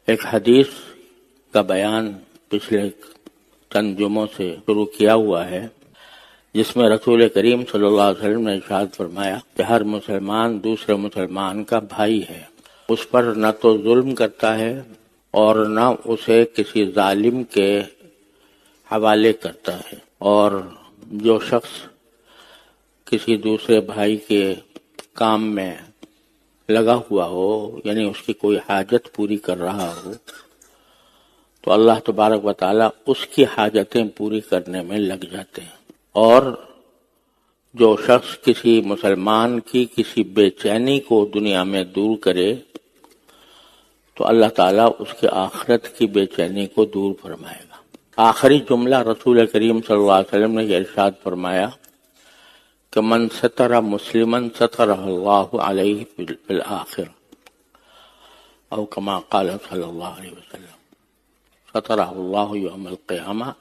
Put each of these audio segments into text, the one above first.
ایک حدیث کا بیان پچھلے چند جمعوں سے شروع کیا ہوا ہے، جس میں رسول کریم صلی اللہ علیہ وسلم نے ارشاد فرمایا کہ ہر مسلمان دوسرے مسلمان کا بھائی ہے، اس پر نہ تو ظلم کرتا ہے اور نہ اسے کسی ظالم کے حوالے کرتا ہے، اور جو شخص کسی دوسرے بھائی کے کام میں لگا ہوا ہو، یعنی اس کی کوئی حاجت پوری کر رہا ہو، تو اللہ تبارک و تعالیٰ اس کی حاجتیں پوری کرنے میں لگ جاتے ہیں، اور جو شخص کسی مسلمان کی کسی بے چینی کو دنیا میں دور کرے تو اللہ تعالیٰ اس کے آخرت کی بے چینی کو دور فرمائے گا۔ آخری جملہ رسول کریم صلی اللہ علیہ وسلم نے یہ ارشاد فرمایا کہ من ستر مسلمن سترہ اللہ علیہ فی الآخر، او کما قال صلی اللہ علیہ وسلم، سترہ اللہ یوم القیامہ،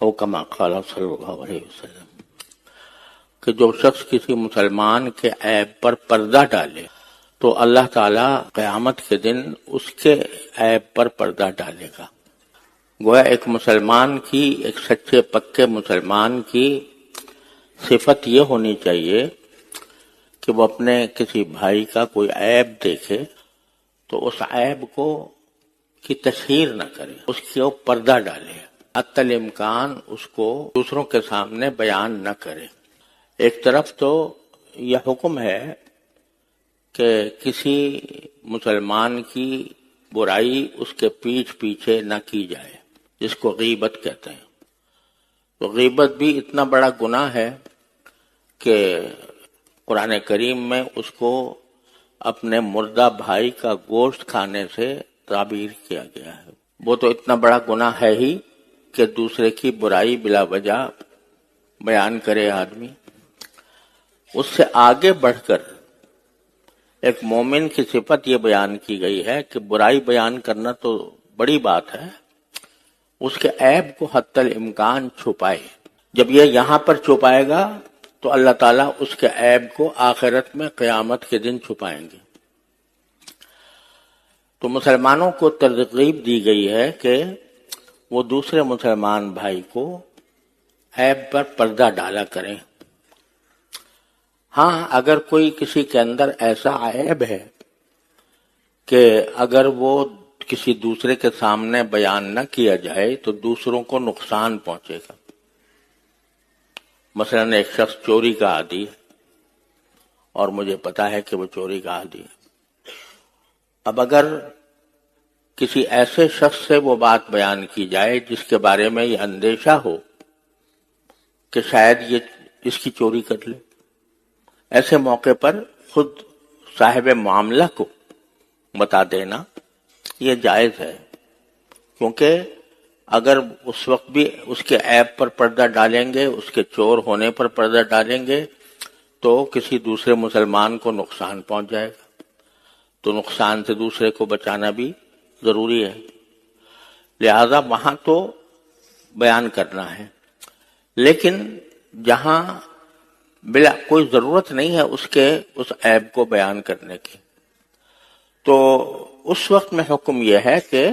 او کما قال صلی اللہ علیہ وسلم، کہ جو شخص کسی مسلمان کے عیب پر پردہ ڈالے تو اللہ تعالیٰ قیامت کے دن اس کے عیب پر پردہ ڈالے گا۔ گویا ایک مسلمان کی، ایک سچے پکے مسلمان کی صفت یہ ہونی چاہیے کہ وہ اپنے کسی بھائی کا کوئی عیب دیکھے تو اس عیب کو کی تشہیر نہ کرے، اس کے اوپر پردہ ڈالے، حتی الامکان اس کو دوسروں کے سامنے بیان نہ کرے۔ ایک طرف تو یہ حکم ہے کہ کسی مسلمان کی برائی اس کے پیٹھ پیچھے نہ کی جائے، جس کو غیبت کہتے ہیں۔ تو غیبت بھی اتنا بڑا گناہ ہے کہ قرآن کریم میں اس کو اپنے مردہ بھائی کا گوشت کھانے سے تعبیر کیا گیا ہے۔ وہ تو اتنا بڑا گناہ ہے ہی کہ دوسرے کی برائی بلا وجہ بیان کرے آدمی۔ اس سے آگے بڑھ کر ایک مومن کی صفت یہ بیان کی گئی ہے کہ برائی بیان کرنا تو بڑی بات ہے، اس کے عیب کو حتی الامکان چھپائے۔ جب یہ یہاں پر چھپائے گا تو اللہ تعالیٰ اس کے عیب کو آخرت میں قیامت کے دن چھپائیں گے۔ تو مسلمانوں کو ترغیب دی گئی ہے کہ وہ دوسرے مسلمان بھائی کو عیب پر پردہ ڈالا کریں۔ ہاں، اگر کوئی کسی کے اندر ایسا عیب ہے کہ اگر وہ کسی دوسرے کے سامنے بیان نہ کیا جائے تو دوسروں کو نقصان پہنچے گا۔ مثلا ایک شخص چوری کا عادی ہے اور مجھے پتا ہے کہ وہ چوری کا عادی ہے۔ اب اگر کسی ایسے شخص سے وہ بات بیان کی جائے جس کے بارے میں یہ اندیشہ ہو کہ شاید یہ اس کی چوری کر لے، ایسے موقع پر خود صاحب معاملہ کو بتا دینا یہ جائز ہے، کیونکہ اگر اس وقت بھی اس کے عیب پر پردہ ڈالیں گے، اس کے چور ہونے پر پردہ ڈالیں گے تو کسی دوسرے مسلمان کو نقصان پہنچ جائے گا۔ تو نقصان سے دوسرے کو بچانا بھی ضروری ہے، لہذا وہاں تو بیان کرنا ہے۔ لیکن جہاں بلا کوئی ضرورت نہیں ہے اس عیب کو بیان کرنے کی، تو اس وقت میں حکم یہ ہے کہ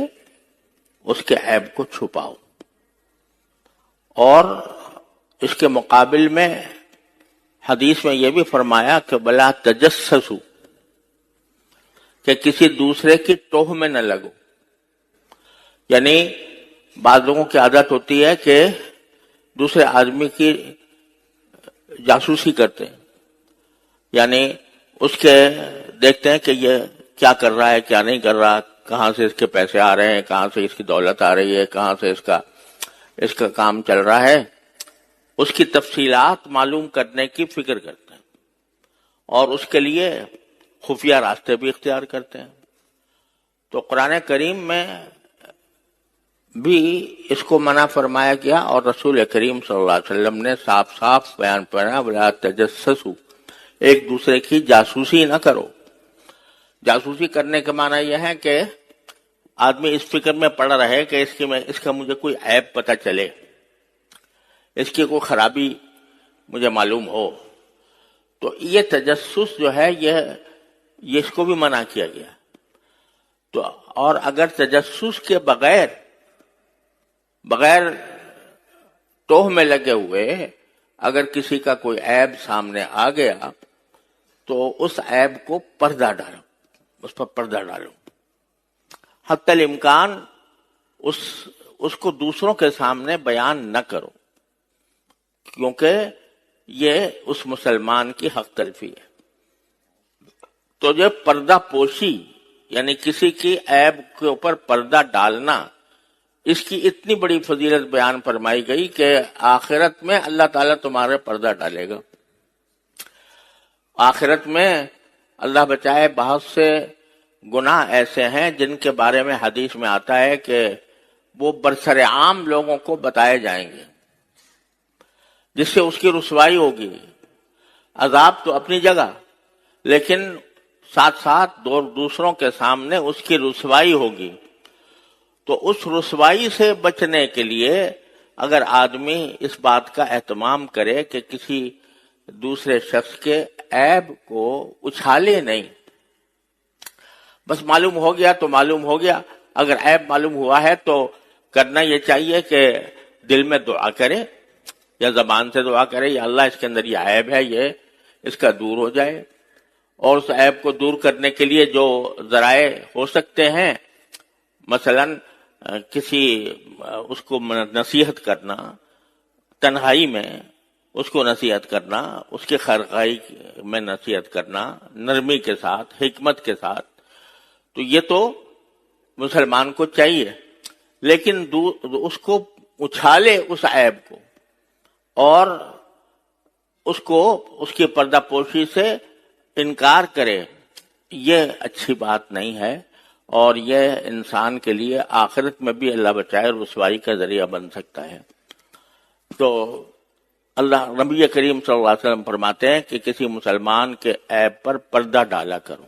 اس کے عیب کو چھپاؤ۔ اور اس کے مقابل میں حدیث میں یہ بھی فرمایا کہ بلا تجسسوا، کہ کسی دوسرے کی ٹوہ میں نہ لگو۔ یعنی بعض لوگوں کی عادت ہوتی ہے کہ دوسرے آدمی کی جاسوسی کرتے ہیں، یعنی اس کے دیکھتے ہیں کہ یہ کیا کر رہا ہے، کیا نہیں کر رہا، کہاں سے اس کے پیسے آ رہے ہیں، کہاں سے اس کی دولت آ رہی ہے، کہاں سے اس کا کام چل رہا ہے، اس کی تفصیلات معلوم کرنے کی فکر کرتے ہیں اور اس کے لیے خفیہ راستے بھی اختیار کرتے ہیں۔ تو قرآن کریم میں بھی اس کو منع فرمایا گیا اور رسول کریم صلی اللہ علیہ وسلم نے صاف صاف بیان فرمایا ولا تجسسوا، ایک دوسرے کی جاسوسی نہ کرو۔ جاسوسی کرنے کا معنی یہ ہے کہ آدمی اس فکر میں پڑا رہے کہ اس کا مجھے کوئی عیب پتہ چلے، اس کی کوئی خرابی مجھے معلوم ہو۔ تو یہ تجسس جو ہے یہ اس کو بھی منع کیا گیا۔ تو اور اگر تجسس کے بغیر توہ میں لگے ہوئے اگر کسی کا کوئی عیب سامنے آ گیا تو اس عیب کو پردہ ڈالو، اس پر پردہ ڈالو، حتی الامکان اس کو دوسروں کے سامنے بیان نہ کرو، کیونکہ یہ اس مسلمان کی حق تلفی ہے۔ تو یہ پردہ پوشی یعنی کسی کی عیب کے اوپر پردہ ڈالنا، اس کی اتنی بڑی فضیلت بیان فرمائی گئی کہ آخرت میں اللہ تعالیٰ تمہارے پردہ ڈالے گا۔ آخرت میں اللہ بچائے بہت سے گناہ ایسے ہیں جن کے بارے میں حدیث میں آتا ہے کہ وہ برسر عام لوگوں کو بتائے جائیں گے، جس سے اس کی رسوائی ہوگی۔ عذاب تو اپنی جگہ، لیکن ساتھ ساتھ دوسروں کے سامنے اس کی رسوائی ہوگی۔ تو اس رسوائی سے بچنے کے لیے اگر آدمی اس بات کا اہتمام کرے کہ کسی دوسرے شخص کے عیب کو اچھالے نہیں، بس معلوم ہو گیا تو معلوم ہو گیا، اگر عیب معلوم ہوا ہے تو کرنا یہ چاہیے کہ دل میں دعا کرے یا زبان سے دعا کرے، یا اللہ اس کے اندر یہ عیب ہے، یہ اس کا دور ہو جائے۔ اور اس عیب کو دور کرنے کے لیے جو ذرائع ہو سکتے ہیں، مثلا کسی اس کو نصیحت کرنا، تنہائی میں اس کو نصیحت کرنا، اس کی خیرخواہی میں نصیحت کرنا، نرمی کے ساتھ، حکمت کے ساتھ، تو یہ تو مسلمان کو چاہیے۔ لیکن اس کو اچھالے اس عیب کو، اور اس کو اس کی پردہ پوشی سے انکار کرے، یہ اچھی بات نہیں ہے، اور یہ انسان کے لیے آخرت میں بھی اللہ بچائے رسوائی کا ذریعہ بن سکتا ہے۔ تو اللہ نبی کریم صلی اللہ علیہ وسلم فرماتے ہیں کہ کسی مسلمان کے عیب پر پردہ ڈالا کرو۔